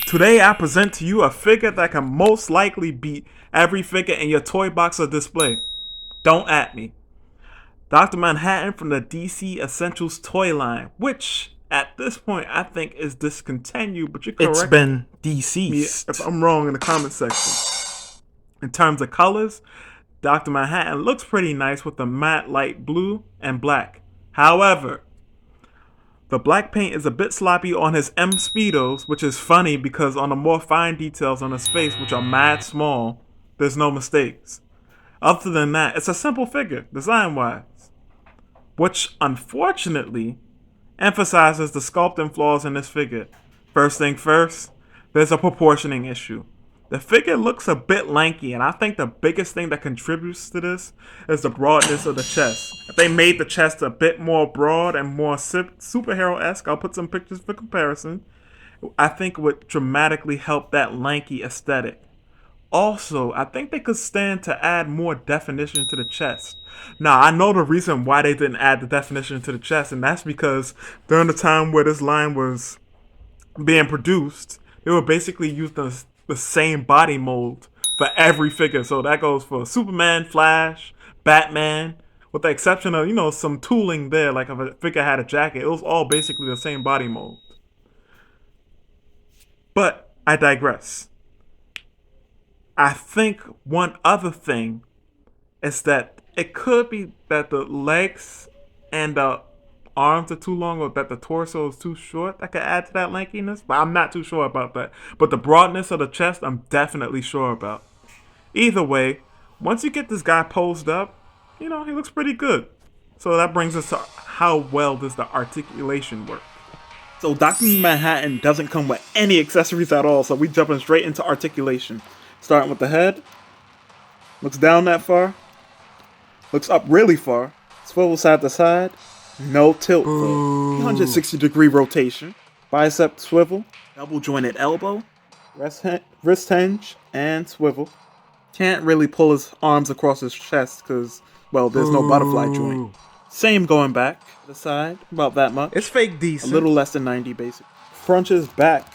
Today I present to you a figure that can most likely beat every figure in your toy box or display. Don't at me. Dr. Manhattan from the DC Essentials toy line, which at this point I think is discontinued, but you It's correct been me if deceased. I'm wrong in the comment section. In terms of colors, Dr. Manhattan looks pretty nice with the matte light blue and black. However, the black paint is a bit sloppy on his M Speedos, which is funny because on the more fine details on his face, which are mad small, there's no mistakes. Other than that, it's a simple figure, design wise, which unfortunately emphasizes the sculpting flaws in this figure. First thing first, there's a proportioning issue. The figure looks a bit lanky, and I think the biggest thing that contributes to this is the broadness of the chest. If they made the chest a bit more broad and more superhero esque, I'll put some pictures for comparison, I think it would dramatically help that lanky aesthetic. Also, I think they could stand to add more definition to the chest. Now, I know the reason why they didn't add the definition to the chest, and that's because during the time where this line was being produced, they were basically using the same body mold for every figure. So that goes for Superman, Flash, Batman, with the exception of, some tooling there, like if a figure had a jacket, it was all basically the same body mold. But I digress. I think one other thing is that it could be that the legs and the arms are too long or that the torso is too short that could add to that lankiness, but I'm not too sure about that. But the broadness of the chest, I'm definitely sure about. Either way, once you get this guy posed up, he looks pretty good. So that brings us to how well does the articulation work. So Dr. Manhattan doesn't come with any accessories at all, so we jumping straight into articulation. Starting with the head, looks down that far, looks up really far, swivel side to side, no tilt though, 360-degree rotation, bicep swivel, double jointed elbow, wrist hinge, and swivel. Can't really pull his arms across his chest because, well, there's no butterfly joint. Same going back to the side, about that much. It's fake A decent. little less than 90 basic. Crunches back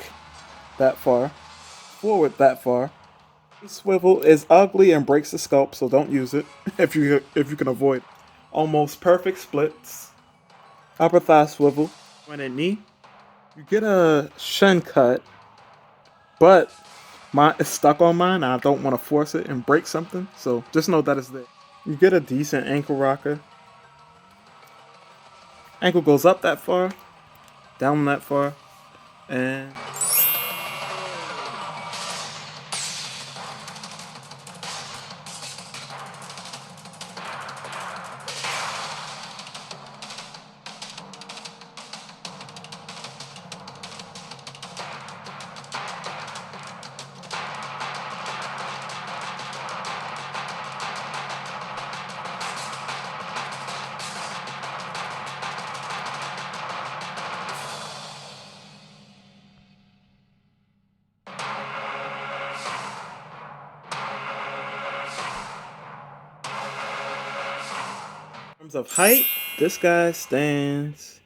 that far, forward that far. Swivel is ugly and breaks the sculpt, so don't use it if you can avoid. Almost perfect splits. Upper thigh swivel. Jointed knee. You get a shin cut, but mine is stuck on mine. I don't want to force it and break something, so just know that it's there. You get a decent ankle rocker. Ankle goes up that far, down that far, and in terms of height, this guy stands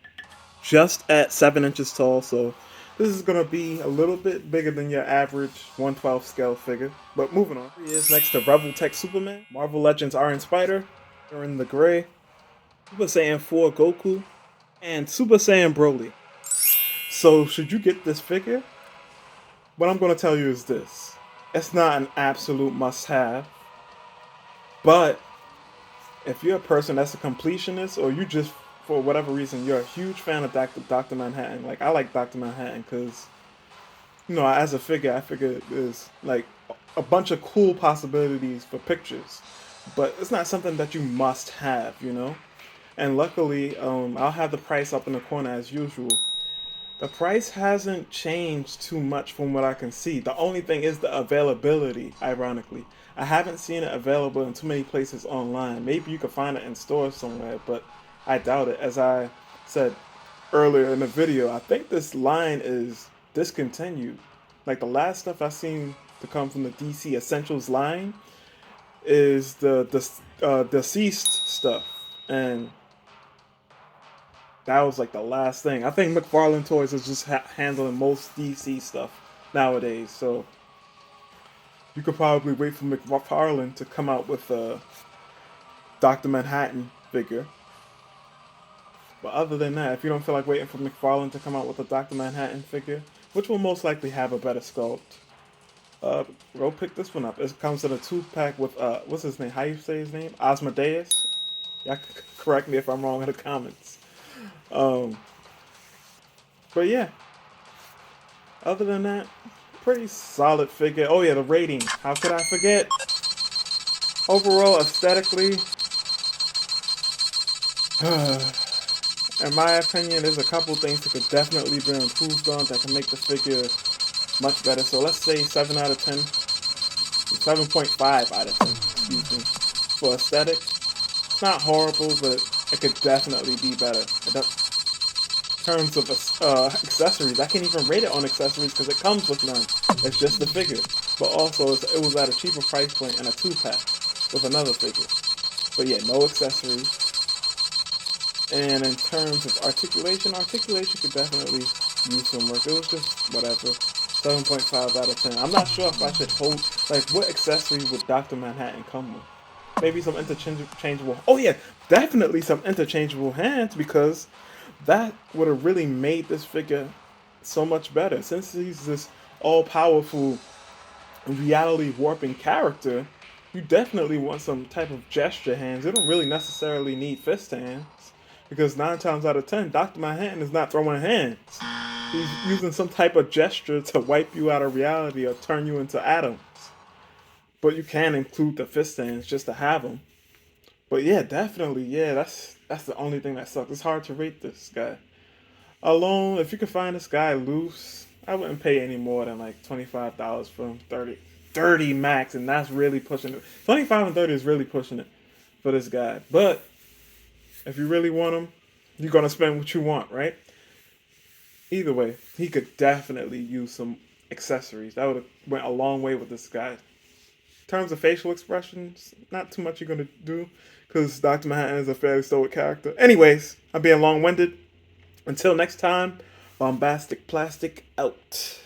just at 7 inches tall, so this is going to be a little bit bigger than your average 1/12 scale figure. But moving on. He is next to Rebel Tech Superman, Marvel Legends Iron Spider, in the Gray, Super Saiyan 4 Goku, and Super Saiyan Broly. So should you get this figure? What I'm going to tell you is this. It's not an absolute must-have, but if you're a person that's a completionist or you just, for whatever reason, you're a huge fan of Dr. Manhattan, like I like Dr. Manhattan because, as a figure, I figure there's like a bunch of cool possibilities for pictures, but it's not something that you must have. And luckily, I'll have the price up in the corner as usual. The price hasn't changed too much from what I can see. The only thing is the availability, ironically. I haven't seen it available in too many places online. Maybe you could find it in stores somewhere, but I doubt it. As I said earlier in the video, I think this line is discontinued. Like the last stuff I've seen to come from the DC Essentials line is the deceased stuff. And that was like the last thing. I think McFarlane Toys is just handling most DC stuff nowadays. So you could probably wait for McFarlane to come out with a Dr. Manhattan figure. But other than that, if you don't feel like waiting for McFarlane to come out with a Dr. Manhattan figure, which will most likely have a better sculpt, uh, go pick this one up. It comes in a 2-pack with what's his name? How you say his name? Osmodeus. Y'all correct me if I'm wrong in the comments. Um, but yeah, other than that, pretty solid figure. Oh yeah, the rating. How could I forget? Overall, aesthetically, in my opinion, there's a couple things that could definitely be improved on that can make the figure much better. So let's say 7 out of 10, 7.5 out of 10, excuse me, for aesthetic. It's not horrible, but it could definitely be better. In terms of accessories, I can't even rate it on accessories because it comes with none. It's just the figure. But also, it was at a cheaper price point and a 2-pack with another figure. But yeah, no accessories. And in terms of articulation could definitely use some work. It was just whatever. 7.5 out of 10. I'm not sure if I should hold, like, what accessory would Dr. Manhattan come with? Maybe some interchangeable. Oh, yeah, definitely some interchangeable hands because that would have really made this figure so much better. Since he's this all powerful reality warping character, you definitely want some type of gesture hands. You don't really necessarily need fist hands because 9 times out of 10, Dr. Manhattan is not throwing hands. He's using some type of gesture to wipe you out of reality or turn you into atoms. But you can include the fist hands just to have them. But yeah, definitely, yeah, that's the only thing that sucks. It's hard to rate this guy. Alone, if you can find this guy loose, I wouldn't pay any more than like $25 for him. 30 max, and that's really pushing it. 25 and 30 is really pushing it for this guy. But if you really want him, you're gonna spend what you want, right? Either way, he could definitely use some accessories. That would have went a long way with this guy. In terms of facial expressions, not too much you're gonna do because Dr. Manhattan is a fairly stoic character. Anyways, I'm being long-winded. Until next time, Bombastic Plastic out.